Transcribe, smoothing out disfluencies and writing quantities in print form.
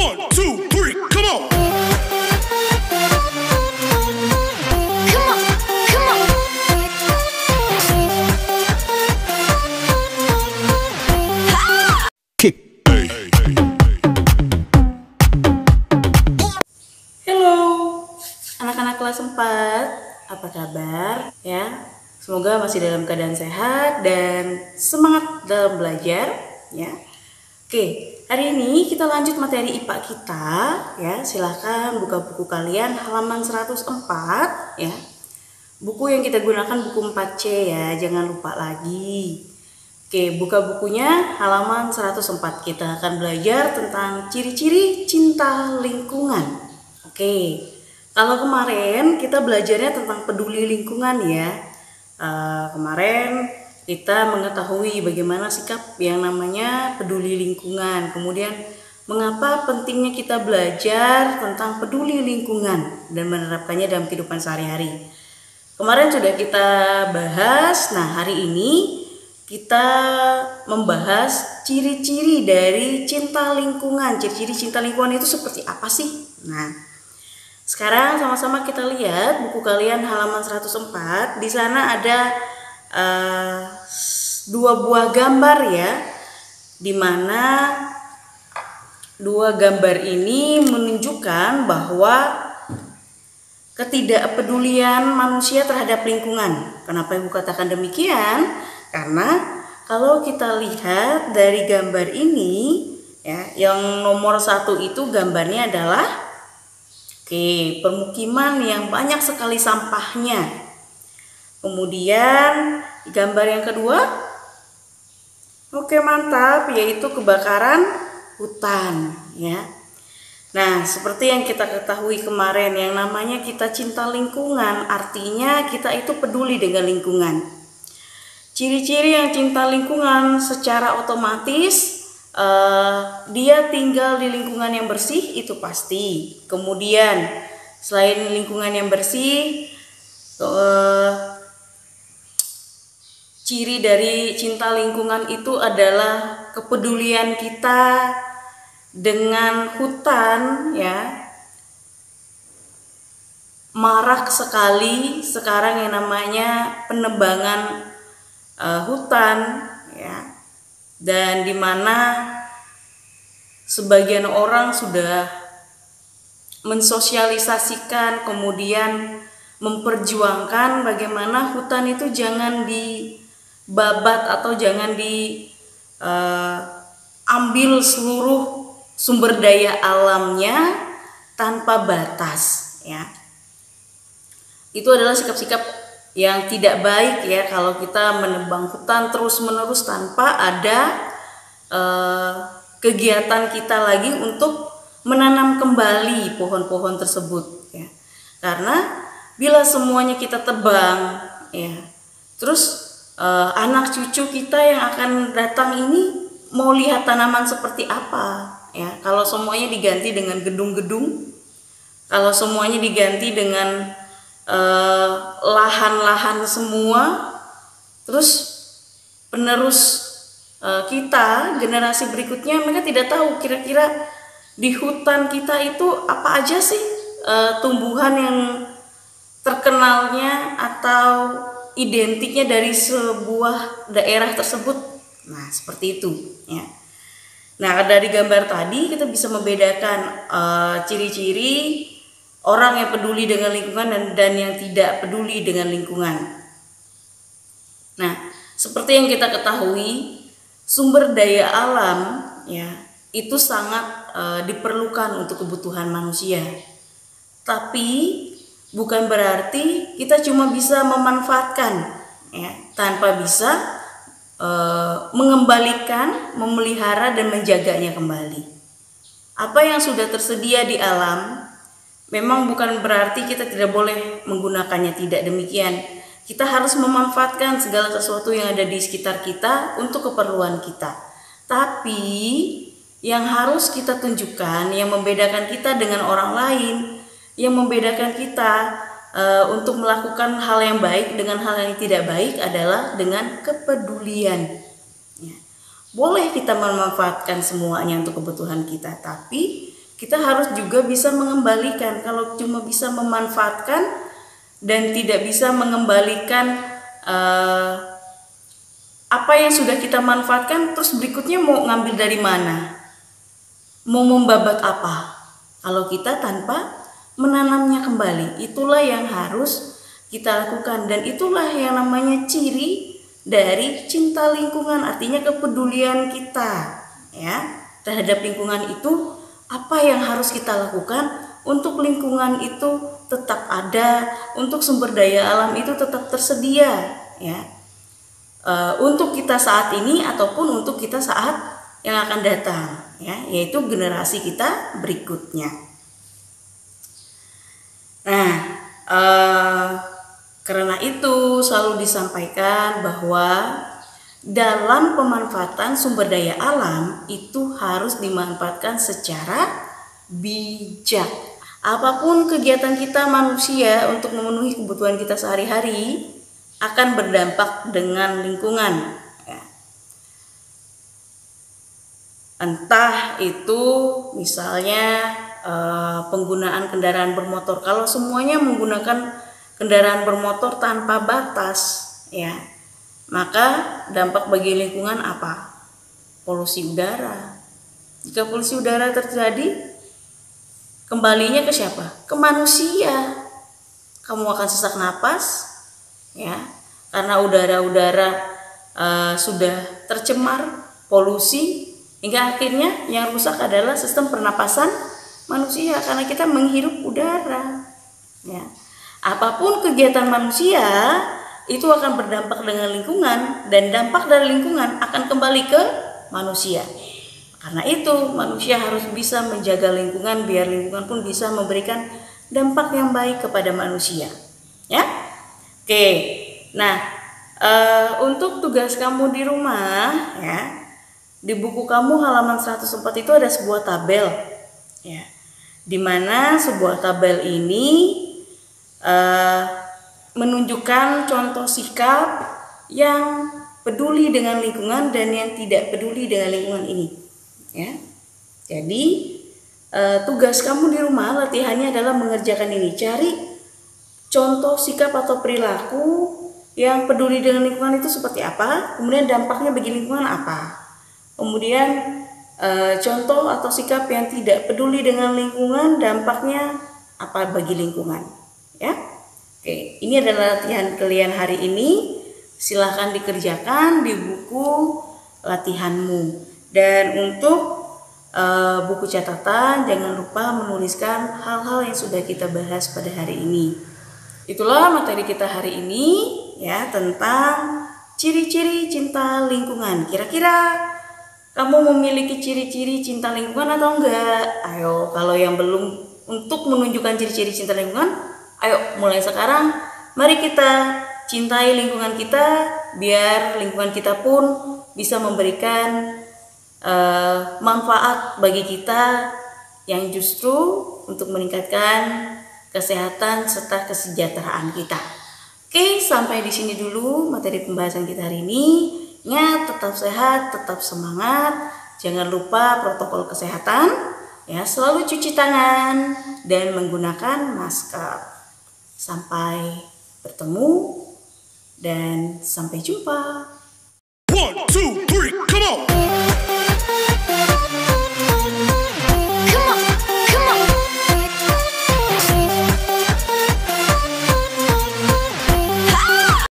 1, 2, 3, come on. Kick. Halo anak-anak kelas 4, apa kabar ya? Semoga masih dalam keadaan sehat dan semangat dalam belajar ya. Oke, hari ini kita lanjut materi IPA kita ya. Silahkan buka buku kalian halaman 104 ya. Buku yang kita gunakan buku 4C ya, jangan lupa lagi. Oke, buka bukunya halaman 104. Kita akan belajar tentang ciri-ciri cinta lingkungan. Oke, kalau kemarin kita belajarnya tentang peduli lingkungan ya. Kemarin kita mengetahui bagaimana sikap yang namanya peduli lingkungan. Kemudian mengapa pentingnya kita belajar tentang peduli lingkungan dan menerapkannya dalam kehidupan sehari-hari. Kemarin sudah kita bahas. Nah, hari ini kita membahas ciri-ciri dari cinta lingkungan. Ciri-ciri cinta lingkungan itu seperti apa sih? Nah, sekarang sama-sama kita lihat buku kalian halaman 104. Di sana ada dua buah gambar ya, dimana dua gambar ini menunjukkan bahwa ketidakpedulian manusia terhadap lingkungan. Kenapa ibu katakan demikian? Karena kalau kita lihat dari gambar ini ya, yang nomor 1 itu gambarnya adalah permukiman yang banyak sekali sampahnya. Kemudian gambar yang kedua, mantap, yaitu kebakaran hutan ya. Nah, seperti yang kita ketahui kemarin, yang namanya kita cinta lingkungan, artinya kita itu peduli dengan lingkungan. Ciri-ciri yang cinta lingkungan secara otomatis dia tinggal di lingkungan yang bersih, itu pasti. Kemudian selain lingkungan yang bersih, ciri dari cinta lingkungan itu adalah kepedulian kita dengan hutan ya. Marak sekali sekarang yang namanya penebangan hutan ya, dan dimana sebagian orang sudah mensosialisasikan, kemudian memperjuangkan bagaimana hutan itu jangan dibabat atau jangan diambil seluruh sumber daya alamnya tanpa batas ya. Itu adalah sikap-sikap yang tidak baik ya, kalau kita menebang hutan terus-menerus tanpa ada kegiatan kita lagi untuk menanam kembali pohon-pohon tersebut ya. Karena bila semuanya kita tebang ya, terus anak cucu kita yang akan datang ini mau lihat tanaman seperti apa ya. Kalau semuanya diganti dengan gedung-gedung, kalau semuanya diganti dengan lahan-lahan semua, terus penerus kita, generasi berikutnya, mereka tidak tahu kira-kira di hutan kita itu apa aja sih tumbuhan yang terkenalnya atau identiknya dari sebuah daerah tersebut. Nah, seperti itu ya. Nah, dari gambar tadi kita bisa membedakan ciri-ciri orang yang peduli dengan lingkungan dan yang tidak peduli dengan lingkungan. Nah, seperti yang kita ketahui, sumber daya alam ya itu sangat diperlukan untuk kebutuhan manusia. Tapi bukan berarti kita cuma bisa memanfaatkan ya, tanpa bisa mengembalikan, memelihara dan menjaganya kembali. Apa yang sudah tersedia di alam memang bukan berarti kita tidak boleh menggunakannya, tidak demikian. Kita harus memanfaatkan segala sesuatu yang ada di sekitar kita untuk keperluan kita. Tapi yang harus kita tunjukkan, yang membedakan kita dengan orang lain, yang membedakan kita untuk melakukan hal yang baik dengan hal yang tidak baik adalah dengan kepedulian. Ya. Boleh kita memanfaatkan semuanya untuk kebutuhan kita, tapi kita harus juga bisa mengembalikan. Kalau cuma bisa memanfaatkan dan tidak bisa mengembalikan apa yang sudah kita manfaatkan, terus berikutnya mau ngambil dari mana? Mau membabat apa? Kalau kita tanpa menanamnya kembali, itulah yang harus kita lakukan, dan itulah yang namanya ciri dari cinta lingkungan, artinya kepedulian kita ya terhadap lingkungan itu. Apa yang harus kita lakukan untuk lingkungan itu tetap ada, untuk sumber daya alam itu tetap tersedia ya, untuk kita saat ini ataupun untuk kita saat yang akan datang ya, yaitu generasi kita berikutnya. Nah, karena itu selalu disampaikan bahwa dalam pemanfaatan sumber daya alam itu harus dimanfaatkan secara bijak. Apapun kegiatan kita manusia untuk memenuhi kebutuhan kita sehari-hari akan berdampak dengan lingkungan. Entah itu misalnya penggunaan kendaraan bermotor. Kalau semuanya menggunakan kendaraan bermotor tanpa batas ya, maka dampak bagi lingkungan apa? Polusi udara. Jika polusi udara terjadi, kembalinya ke siapa? Ke manusia. Kamu akan sesak napas ya, karena udara-udara sudah tercemar polusi, hingga akhirnya yang rusak adalah sistem pernapasan manusia karena kita menghirup udara ya. Apapun kegiatan manusia itu akan berdampak dengan lingkungan, dan dampak dari lingkungan akan kembali ke manusia. Karena itu manusia harus bisa menjaga lingkungan biar lingkungan pun bisa memberikan dampak yang baik kepada manusia ya. Oke, nah untuk tugas kamu di rumah ya, di buku kamu halaman 104 itu ada sebuah tabel ya, dimana sebuah tabel ini menunjukkan contoh sikap yang peduli dengan lingkungan dan yang tidak peduli dengan lingkungan ini ya. Jadi tugas kamu di rumah latihannya adalah mengerjakan ini, cari contoh sikap atau perilaku yang peduli dengan lingkungan itu seperti apa, kemudian dampaknya bagi lingkungan apa, kemudian contoh atau sikap yang tidak peduli dengan lingkungan, dampaknya apa bagi lingkungan ya. Oke, ini adalah latihan kalian hari ini. Silahkan dikerjakan di buku latihanmu. Dan untuk buku catatan, jangan lupa menuliskan hal-hal yang sudah kita bahas pada hari ini. Itulah materi kita hari ini ya, tentang ciri-ciri cinta lingkungan. Kira-kira kamu memiliki ciri-ciri cinta lingkungan atau enggak? Ayo, kalau yang belum, untuk menunjukkan ciri-ciri cinta lingkungan, ayo mulai sekarang, mari kita cintai lingkungan kita biar lingkungan kita pun bisa memberikan manfaat bagi kita yang justru untuk meningkatkan kesehatan serta kesejahteraan kita. Oke, sampai di sini dulu materi pembahasan kita hari ini. Ingat, tetap sehat, tetap semangat. Jangan lupa protokol kesehatan ya, selalu cuci tangan dan menggunakan masker. Sampai bertemu dan sampai jumpa. 1, 2, 3, come on!